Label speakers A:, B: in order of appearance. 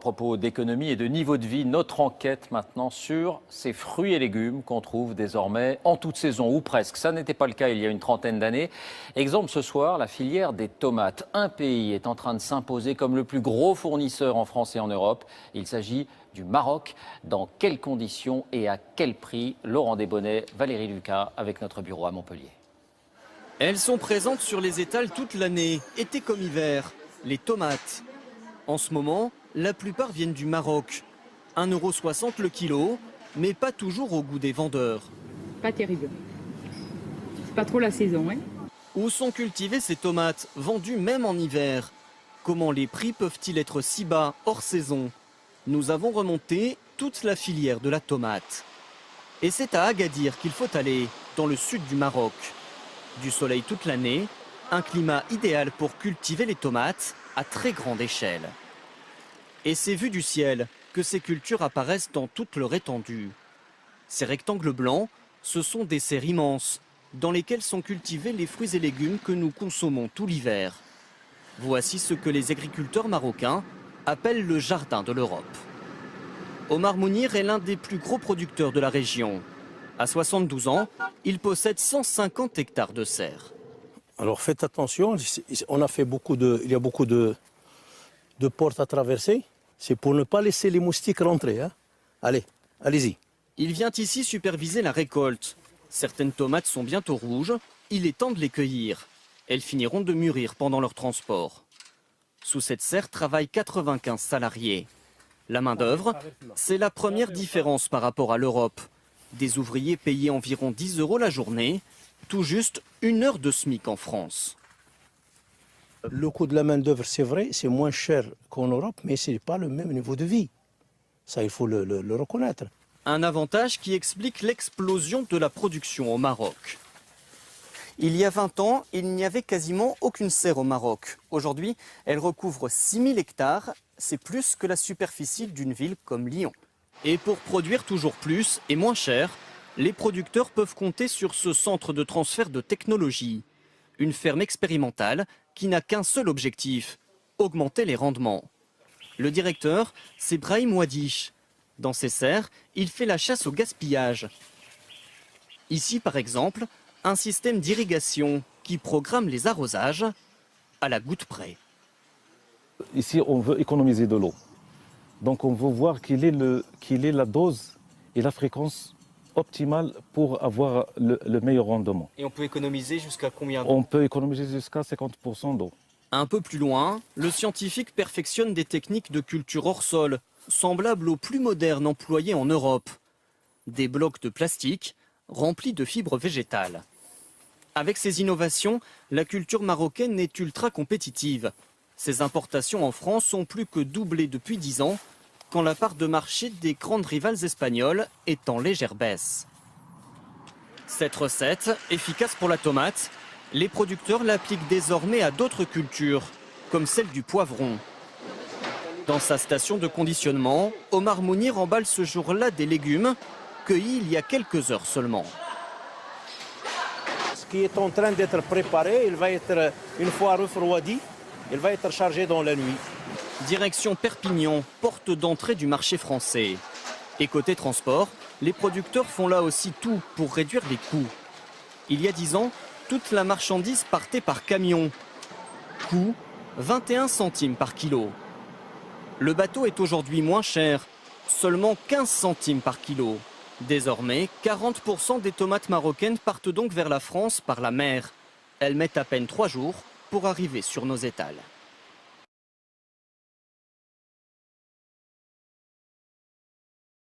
A: Propos d'économie et de niveau de vie, notre enquête maintenant sur ces fruits et légumes qu'on trouve désormais en toute saison, ou presque. Ça n'était pas le cas il y a une trentaine d'années. Exemple ce soir, la filière des tomates. Un pays est en train de s'imposer comme le plus gros fournisseur en France et en Europe. Il s'agit du Maroc. Dans quelles conditions et à quel prix? Laurent Desbonnets, Valérie Lucas avec notre bureau à Montpellier.
B: Elles sont présentes sur les étals toute l'année, été comme hiver. Les tomates. En ce moment, la plupart viennent du Maroc. 1,60 € le kilo, mais pas toujours au goût des vendeurs.
C: Pas terrible. C'est pas trop la saison, hein.
B: Où sont cultivées ces tomates, vendues même en hiver? Comment les prix peuvent-ils être si bas, hors saison? Nous avons remonté toute la filière de la tomate. Et c'est à Agadir qu'il faut aller, dans le sud du Maroc. Du soleil toute l'année, un climat idéal pour cultiver les tomates à très grande échelle. Et c'est vu du ciel que ces cultures apparaissent dans toute leur étendue. Ces rectangles blancs, ce sont des serres immenses dans lesquelles sont cultivés les fruits et légumes que nous consommons tout l'hiver. Voici ce que les agriculteurs marocains appellent le jardin de l'Europe. Omar Mounir est l'un des plus gros producteurs de la région. À 72 ans, il possède 150 hectares de serres.
D: Alors faites attention, il y a beaucoup de portes à traverser. C'est pour ne pas laisser les moustiques rentrer. Hein. Allez, allez-y.
B: Il vient ici superviser la récolte. Certaines tomates sont bientôt rouges, il est temps de les cueillir. Elles finiront de mûrir pendant leur transport. Sous cette serre travaillent 95 salariés. La main-d'œuvre, c'est la première différence par rapport à l'Europe. Des ouvriers payés environ 10 € la journée, tout juste 1 heure de SMIC en France.
D: Le coût de la main-d'œuvre, c'est vrai, c'est moins cher qu'en Europe, mais ce n'est pas le même niveau de vie. Ça, il faut le reconnaître.
B: Un avantage qui explique l'explosion de la production au Maroc. Il y a 20 ans, il n'y avait quasiment aucune serre au Maroc. Aujourd'hui, elle recouvre 6000 hectares. C'est plus que la superficie d'une ville comme Lyon. Et pour produire toujours plus et moins cher, les producteurs peuvent compter sur ce centre de transfert de technologie. Une ferme expérimentale qui n'a qu'un seul objectif, augmenter les rendements. Le directeur, c'est Brahim Ouadiche. Dans ses serres, il fait la chasse au gaspillage. Ici, par exemple, un système d'irrigation qui programme les arrosages à la goutte près.
E: Ici, on veut économiser de l'eau. Donc on veut voir quelle est la dose et la fréquence optimale pour avoir le meilleur rendement.
B: Et on peut économiser jusqu'à combien d'eau?
E: On peut économiser jusqu'à 50% d'eau.
B: Un peu plus loin, le scientifique perfectionne des techniques de culture hors sol, semblables aux plus modernes employées en Europe. Des blocs de plastique remplis de fibres végétales. Avec ces innovations, la culture marocaine est ultra compétitive. Ses importations en France ont plus que doublé depuis 10 ans, quand la part de marché des grandes rivales espagnoles est en légère baisse. Cette recette, efficace pour la tomate, les producteurs l'appliquent désormais à d'autres cultures, comme celle du poivron. Dans sa station de conditionnement, Omar Mounir emballe ce jour-là des légumes cueillis il y a quelques heures seulement.
D: Ce qui est en train d'être préparé, il va être, une fois refroidi, il va être chargé dans la nuit.
B: Direction Perpignan, porte d'entrée du marché français. Et côté transport, les producteurs font là aussi tout pour réduire les coûts. Il y a 10 ans, toute la marchandise partait par camion. Coût 21 centimes par kilo. Le bateau est aujourd'hui moins cher, seulement 15 centimes par kilo. Désormais, 40% des tomates marocaines partent donc vers la France par la mer. Elles mettent à peine 3 jours pour arriver sur nos étals.